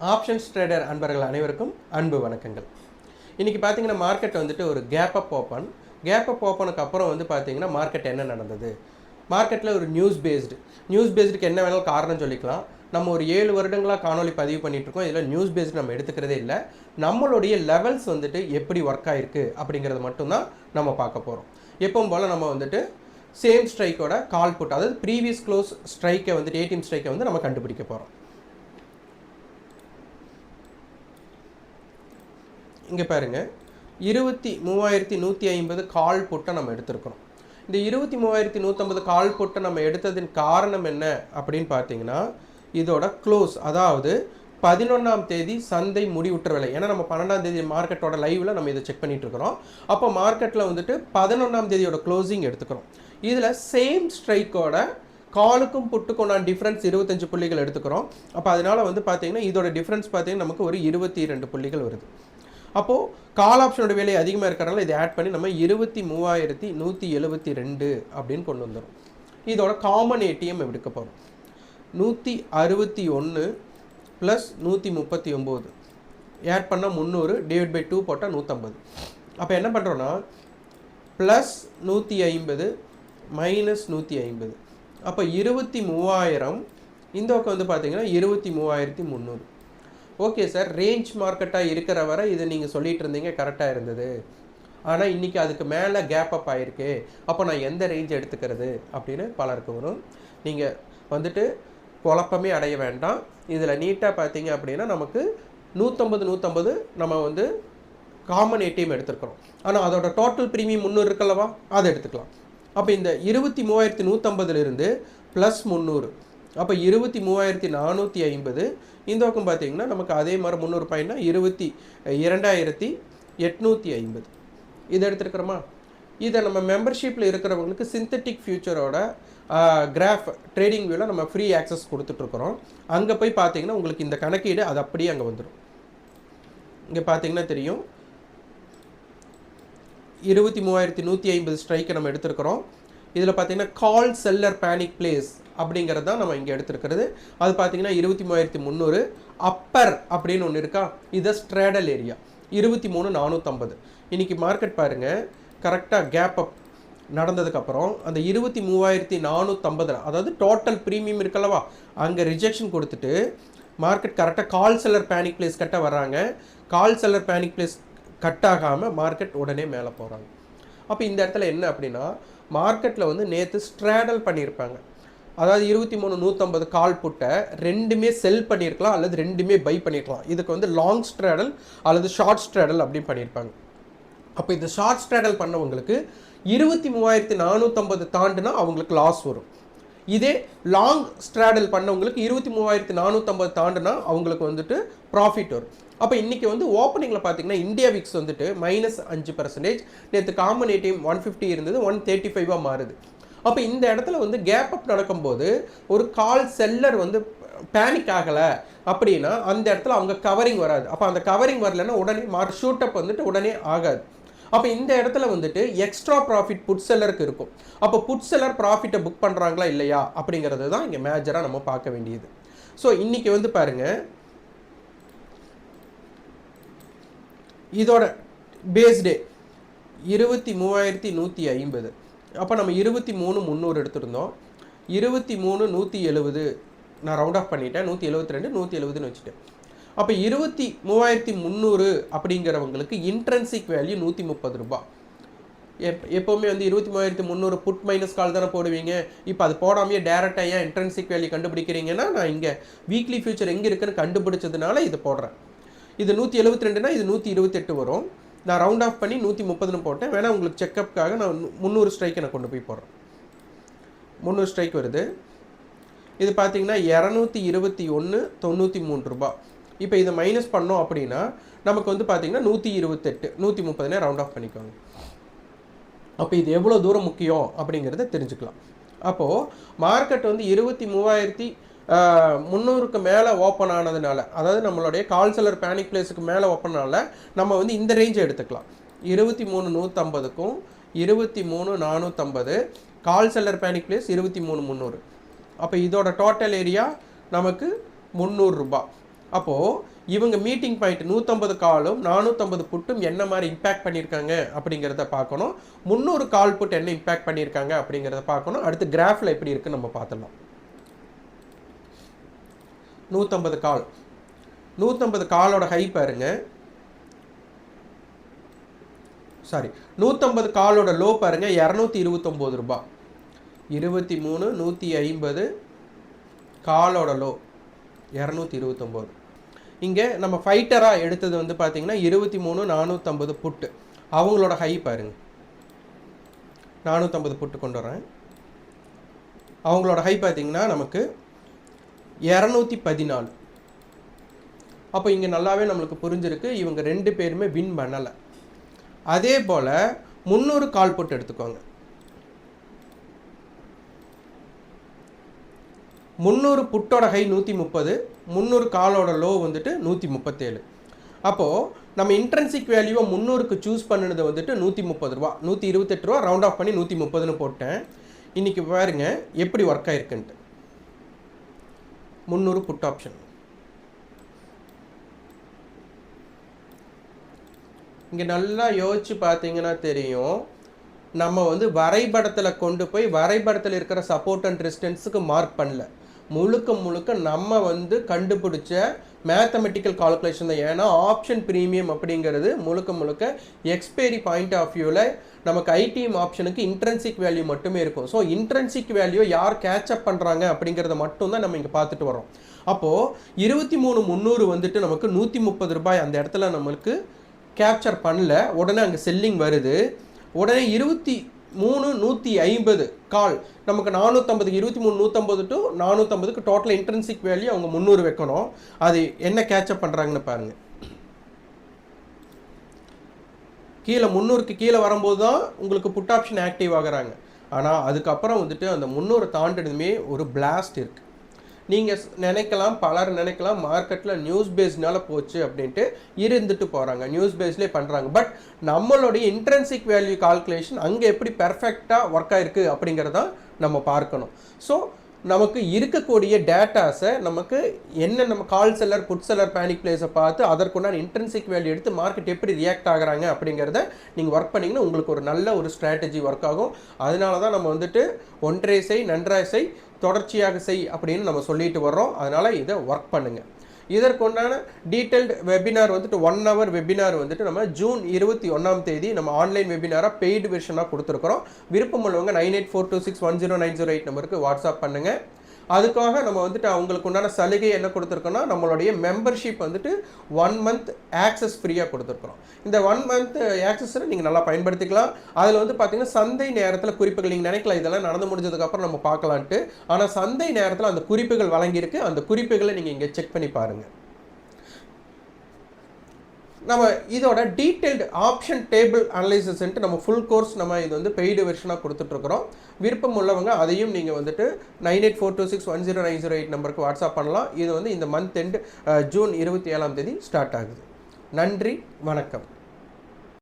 Options trader அன்பர்கள் அனைவருக்கும் அன்பு வணக்கங்கள். இன்றைக்கி பார்த்தீங்கன்னா மார்க்கெட் வந்துட்டு ஒரு கேப் அப் ஓப்பனுக்கு அப்புறம் வந்து பார்த்தீங்கன்னா மார்க்கெட் என்ன நடந்தது, மார்க்கெட்டில் ஒரு நியூஸ் பேஸ்டுக்கு என்ன வேணாலும் காரணம் சொல்லிக்கலாம். நம்ம ஒரு 7 வருடங்களாக காணொலி பதிவு பண்ணிகிட்ருக்கோம். இதில் நியூஸ் பேஸ்டு நம்ம எடுத்துக்கிறதே இல்லை. நம்மளுடைய லெவல்ஸ் வந்துட்டு எப்படி ஒர்க் ஆகிருக்கு அப்படிங்கிறது மட்டும்தான் நம்ம பார்க்க போகிறோம். எப்பவும் போல் நம்ம வந்துட்டு சேம் ஸ்ட்ரைக்கோட கால் புட், அதாவது ப்ரீவியஸ் க்ளோஸ் ஸ்ட்ரைக்கை வந்துட்டு ஏடிஎம் ஸ்ட்ரைக்கை வந்து நம்ம கண்டுபிடிக்க போகிறோம். இங்கே பாருங்கள், 23,150 கால் புட்டை நம்ம எடுத்துருக்கிறோம். இந்த 23,150 கால் புட்டை நம்ம எடுத்ததின் காரணம் என்ன அப்படின்னு பார்த்தீங்கன்னா, இதோட க்ளோஸ், அதாவது 11ஆம் தேதி சந்தை முடிவுற்ற விலை. ஏன்னா நம்ம 12ஆம் தேதி மார்க்கெட்டோட லைவில் நம்ம இதை செக் பண்ணிட்டு இருக்கிறோம். அப்போ மார்க்கெட்டில் வந்துட்டு 11ஆம் தேதியோட க்ளோசிங் எடுத்துக்கிறோம். இதில் சேம் ஸ்ட்ரைக்கோட காலுக்கும் புட்டுக்கும் நான் டிஃப்ரென்ஸ் 25 புள்ளிகள் எடுத்துக்கிறோம். அப்போ அதனால் வந்து பார்த்தீங்கன்னா இதோட டிஃப்ரென்ஸ் பார்த்தீங்கன்னா நமக்கு ஒரு 22 புள்ளிகள் வருது. அப்போது கால் ஆப்ஷனோட விலை அதிகமாக இருக்கிறனால இதை ஆட் பண்ணி நம்ம 23,172 அப்படின்னு கொண்டு வந்துடும். இதோட காமன் ஏடிஎம் எடுக்க போகிறோம். 161 + 139 ஆட் பண்ணால் 300 ÷ 2 போட்டால் 150. அப்போ என்ன பண்ணுறோன்னா +150 -150, அப்போ 23,000. இந்த பக்கம் வந்து பார்த்தீங்கன்னா 23,300. ஓகே சார், ரேஞ்ச் மார்க்கெட்டாக இருக்கிற வரை இது நீங்கள் சொல்லிகிட்டு இருந்தீங்க, கரெக்டாக இருந்தது. ஆனால் இன்றைக்கி அதுக்கு மேலே கேப் அப் ஆகிருக்கு. அப்போ நான் எந்த ரேஞ்ச் எடுத்துக்கிறது அப்படின்னு பலருக்கு வரும். நீங்கள் வந்துட்டு குழப்பமே அடைய வேண்டாம். இதில் நீட்டாக பார்த்தீங்க அப்படின்னா நமக்கு 150 நம்ம வந்து காமன் ஏடிஎம் எடுத்துருக்கிறோம். ஆனால் அதோட டோட்டல் ப்ரீமியம் 300 இருக்கல்லவா, அதை எடுத்துக்கலாம். அப்போ இந்த 23,150 +300, அப்போ 23,450. இந்த பக்கம் பார்த்தீங்கன்னா நமக்கு அதே மாதிரி 300 பாயிண்ட்னா 22,850. இதை எடுத்துருக்கிறோமா. இதை நம்ம மெம்பர்ஷிப்பில் இருக்கிறவங்களுக்கு சிந்தட்டிக் ஃபியூச்சரோட கிராஃப் ட்ரேடிங் வியூவில் நம்ம ஃப்ரீ ஆக்சஸ் கொடுத்துட்ருக்குறோம். அங்கே போய் பார்த்தீங்கன்னா உங்களுக்கு இந்த கணக்கீடு அது அப்படியே அங்கே வந்துடும். இங்கே பார்த்தீங்கன்னா தெரியும், 23,150 ஸ்ட்ரைக்கை நம்ம எடுத்துருக்கிறோம். இதில் பார்த்தீங்கன்னா கால் செல்லர் பேனிக் பிளேஸ் அப்படிங்கிறது தான் நம்ம இங்கே எடுத்துருக்கிறது. அது பார்த்தீங்கன்னா 23,300. அப்பர் அப்படின்னு ஒன்று இருக்கா, இதை ஸ்ட்ரேடல் ஏரியா 23,450. இன்றைக்கி மார்க்கெட் பாருங்கள், கரெக்டாக கேப் அப் நடந்ததுக்கப்புறம் அந்த 23,450, அதாவது டோட்டல் ப்ரீமியம் இருக்கல்லவா, அங்கே ரிஜெக்ஷன் கொடுத்துட்டு மார்க்கெட் கரெக்டாக கால் செல்லர் பேனிக் பிளேஸ் கட்ட வர்றாங்க. கால் செல்லர் பேனிக் பிளேஸ் கட் ஆகாமல் மார்க்கெட் உடனே மேலே போகிறாங்க. அப்போ இந்த இடத்துல என்ன அப்படின்னா, மார்க்கெட்டில் வந்து நேற்று ஸ்ட்ராடல் பண்ணியிருப்பாங்க. அதாவது 23,150 கால் புட்டை ரெண்டுமே செல் பண்ணியிருக்கலாம் அல்லது ரெண்டுமே பை பண்ணியிருக்கலாம். இதுக்கு வந்து லாங் ஸ்ட்ராடல் அல்லது ஷார்ட் ஸ்ட்ராடல் அப்படின்னு பண்ணியிருப்பாங்க. அப்போ இந்த ஷார்ட் ஸ்ட்ராடல் பண்ணவங்களுக்கு 23,450 தாண்டுனா அவங்களுக்கு லாஸ் வரும். இதே லாங் ஸ்ட்ராடல் பண்ணவங்களுக்கு 23,450 தாண்டுனா அவங்களுக்கு வந்துட்டு ப்ராஃபிட் வரும். அப்போ இன்றைக்கி வந்து ஓப்பனிங்கில் பார்த்தீங்கன்னா இந்தியா விக்ஸ் வந்துட்டு -5%. நேற்று காமன் ஏடிஎம் 150 இருந்தது, 135 மாறுது. அப்போ இந்த இடத்துல வந்து கேப் அப் நடக்கும்போது ஒரு கால் செல்லர் வந்து பேனிக் ஆகலை அப்படின்னா அந்த இடத்துல அவங்க கவரிங் வராது. அப்போ அந்த கவரிங் வரலைன்னா உடனே ஷூட் அப் வந்துட்டு உடனே ஆகாது. அப்போ இந்த இடத்துல வந்துட்டு எக்ஸ்ட்ரா ப்ராஃபிட் புட் செல்லருக்கு இருக்கும். அப்போ புட் செல்லர் ப்ராஃபிட்டை புக் பண்ணுறாங்களா இல்லையா அப்படிங்கிறது தான் இங்கே மேஜராக நம்ம பார்க்க வேண்டியது. ஸோ இன்றைக்கி வந்து பாருங்கள், இதோட பேஸ்டே 23,150. அப்போ நம்ம 23,300 எடுத்துருந்தோம். 23,170 நான் ரவுண்ட் ஆஃப் பண்ணிட்டேன். 172, 170ன்னு வச்சுட்டேன். அப்போ 23,300 அப்படிங்கிறவங்களுக்கு இன்ட்ரென்சிக் வேல்யூ 130 ரூபா. எப்போவுமே வந்து 23,300 புட் மைனஸ் கால் தானே போடுவீங்க. இப்போ அது போடாமையே டேரெக்டாக ஏன் இன்ட்ரென்சிக் வேல்யூ கண்டுபிடிக்கிறீங்கன்னா, நான் இங்கே வீக்லி ஃபியூச்சர் எங்கே இருக்குன்னு கண்டுபிடிச்சதுனால இது போடுறேன். இது 172னா இது 128 வரும். நான் ரவுண்ட் ஆஃப் பண்ணி 130ன்னு போட்டேன். வேணால் உங்களுக்கு செக்கப்புக்காக நான் 300 ஸ்ட்ரைக்கை நான் கொண்டு போய் போடுறேன். 300 ஸ்ட்ரைக் வருது. இது பார்த்தீங்கன்னா 221.93 ரூபா. இப்போ இதை மைனஸ் பண்ணோம் அப்படின்னா நமக்கு வந்து பார்த்தீங்கன்னா 128, 130னே ரவுண்ட் ஆஃப் பண்ணிக்கோங்க. அப்போ இது எவ்வளோ தூரம் முக்கியம் அப்படிங்கிறத தெரிஞ்சுக்கலாம். அப்போது மார்க்கெட் வந்து 23,300க்கு மேலே ஓப்பன் ஆனதுனால, அதாவது நம்மளுடைய கால் செல்லர் பேனிக் பிளேஸுக்கு மேலே ஓப்பனால நம்ம வந்து இந்த ரேஞ்சை எடுத்துக்கலாம். 23,150க்கும் 23,450 கால் செல்லர் பேனிக் பிளேஸ் 23,300. அப்போ இதோட டோட்டல் ஏரியா நமக்கு 300 ரூபா. அப்போது இவங்க மீட்டிங் பாயிண்ட் 150 காலும் 450 புட்டும் என்ன மாதிரி இம்பேக்ட் பண்ணியிருக்காங்க அப்படிங்கிறத பார்க்கணும். 300 கால் புட் என்ன இம்பேக்ட் பண்ணியிருக்காங்க அப்படிங்கிறத பார்க்கணும். அடுத்து கிராஃபில் எப்படி இருக்குன்னு நம்ம பார்த்துடலாம். 150 கால் 150 காலோட ஹை பாருங்க, சாரி 150 காலோட லோ பாருங்க 229 ரூபாய். 23 150 காலோட லோ 229. இங்கே நம்ம ஃபைட்டராக எடுத்தது வந்து பார்த்தீங்கன்னா 23 450 புட்டு. அவங்களோட ஹை பாருங்க, 450 புட்டு கொண்டு வரேன். அவங்களோட ஹை பார்த்தீங்கன்னா நமக்கு 214. அப்போ இங்கே நல்லாவே நம்மளுக்கு புரிஞ்சிருக்கு இவங்க 2 பேருமே வின் பண்ணலை. அதே போல் 300 கால் புட்டு எடுத்துக்கோங்க. 300 புட்டோட ஹை 130, 300 காலோட லோ வந்துட்டு 137. அப்போது நம்ம இன்ட்ரென்சிக் வேல்யூவை 300க்கு சூஸ் பண்ணினது வந்துட்டு 130 ரூபா, 128 ரூபா ரவுண்ட் ஆஃப் பண்ணி 130ன்னு போட்டேன். இன்றைக்கி பாருங்க எப்படி ஒர்க் ஆயிருக்குன்ட்டு. 300 புட் ஆப்ஷன் இங்கே நல்லா யோசிச்சு பார்த்தீங்கன்னா தெரியும், நம்ம வந்து வரைபடத்தில் கொண்டு போய் வரைபடத்தில் இருக்கிற சப்போர்ட் அண்ட் ரெசிஸ்டன்ஸுக்கு மார்க் பண்ணல, முழுக்க நம்ம வந்து கண்டுபிடிச்ச மேத்தமெட்டிக்கல் கால்குலேஷன் தான். ஏன்னா ஆப்ஷன் ப்ரீமியம் அப்படிங்கிறது முழுக்க எக்ஸ்பைரி பாயிண்ட் ஆஃப் வியூவில் நமக்கு ஐடிஎம் ஆப்ஷனுக்கு இன்ட்ரென்சிக் வேல்யூ மட்டுமே இருக்கும். ஸோ இன்ட்ரென்சிக் வேல்யூ யார் கேட்சப் பண்ணுறாங்க அப்படிங்கிறத மட்டும்தான் நம்ம இங்கே பார்த்துட்டு வரோம். அப்போது 23,300 வந்துட்டு நமக்கு 130 ரூபாய் அந்த இடத்துல நம்மளுக்கு கேப்சர் பண்ணல. உடனே அங்கே செல்லிங் வருது. உடனே 23,150 கால் நமக்கு 450, 23,150 டு 450க்கு டோட்டல் இன்ட்ரென்சிக் வேல்யூ அவங்க 300 வைக்கணும். அது என்ன கேட்சப் பண்ணுறாங்கன்னு பாருங்கள். கீழே 300க்கு கீழே வரும்போது தான் உங்களுக்கு புட் ஆப்ஷன் ஆக்டிவ் ஆகுறாங்க. ஆனால் அதுக்கப்புறம் வந்துட்டு அந்த 300 தாண்டதுமே ஒரு பிளாஸ்ட் இருக்குது. நீங்கள் நினைக்கலாம், பலர் நினைக்கலாம் மார்க்கெட்டில் நியூஸ் பேஸ்னால போச்சு அப்படின்ட்டு இருந்துட்டு போகிறாங்க, நியூஸ் பேஸ்லேயே பண்ணுறாங்க. பட் நம்மளுடைய இன்ட்ரென்சிக் வேல்யூ கால்குலேஷன் அங்கே எப்படி பெர்ஃபெக்டாக ஒர்க் ஆகிருக்கு அப்படிங்கிறதான் நம்ம பார்க்கணும். ஸோ நமக்கு இருக்கக்கூடிய டேட்டாஸை நமக்கு என்ன நம்ம call seller put seller panic பிளேஸை பார்த்து அதற்குண்டான இன்ட்ரென்சிக் வேல்யூ எடுத்து மார்க்கெட் எப்படி ரியாக்ட் ஆகுறாங்க அப்படிங்கிறத நீங்கள் ஒர்க் பண்ணிங்கன்னா உங்களுக்கு ஒரு நல்ல ஒரு ஸ்ட்ராட்டஜி ஒர்க் ஆகும். அதனால தான் நம்ம வந்துட்டு ஒன்றே செய் நன்றாய் செய் தொடர்ச்சியாக செய் அப்படின்னு நம்ம சொல்லிட்டு வர்றோம். அதனால் இதை ஒர்க் பண்ணுங்கள். இதற்குண்டான டீட்டெயில்டு வெபினார் வந்துட்டு 1 hour வெபினார் வந்துட்டு நம்ம ஜூன் 21ஆம் தேதி நம்ம ஆன்லைன் வெபினாராக பெய்டு வெர்ஷனாக கொடுத்துருக்குறோம். விருப்பம் உள்ளவங்க 9842610908 நம்பருக்கு வாட்ஸ்அப் பண்ணுங்கள். அதுக்காக நம்ம வந்துட்டு அவங்களுக்கு உண்டான சலுகை என்ன கொடுத்துருக்கோன்னா நம்மளுடைய மெம்பர்ஷிப் வந்துட்டு 1 month ஆக்சஸ் ஃப்ரீயாக கொடுத்துருக்குறோம். இந்த 1 month ஆக்சஸை நீங்கள் நல்லா பயன்படுத்திக்கலாம். அதில் வந்து பார்த்தீங்கன்னா சந்தை நேரத்தில் குறிப்புகள் நீங்கள் நினைக்கலாம் இதெல்லாம் நடந்து முடிஞ்சதுக்கப்புறம் நம்ம பார்க்கலான்ட்டு. ஆனால் சந்தை நேரத்தில் அந்த குறிப்புகள் வழங்கியிருக்கு. அந்த குறிப்புகளை நீங்கள் இங்கே செக் பண்ணி பாருங்கள். நம்ம இதோட டீட்டெயில்டு ஆப்ஷன் டேபிள் அனலைசிஸ்ன்ட்டு நம்ம ஃபுல் கோர்ஸ் நம்ம இது வந்து பெய்டு வெர்ஷனாக கொடுத்துட்ருக்குறோம். விருப்பம் உள்ளவங்க அதையும் நீங்கள் வந்துட்டு 9842610908 நம்பருக்கு வாட்ஸ்அப் பண்ணலாம். இது வந்து இந்த மந்த் எண்டு ஜூன் 27ஆம் தேதி ஸ்டார்ட் ஆகுது. நன்றி, வணக்கம்.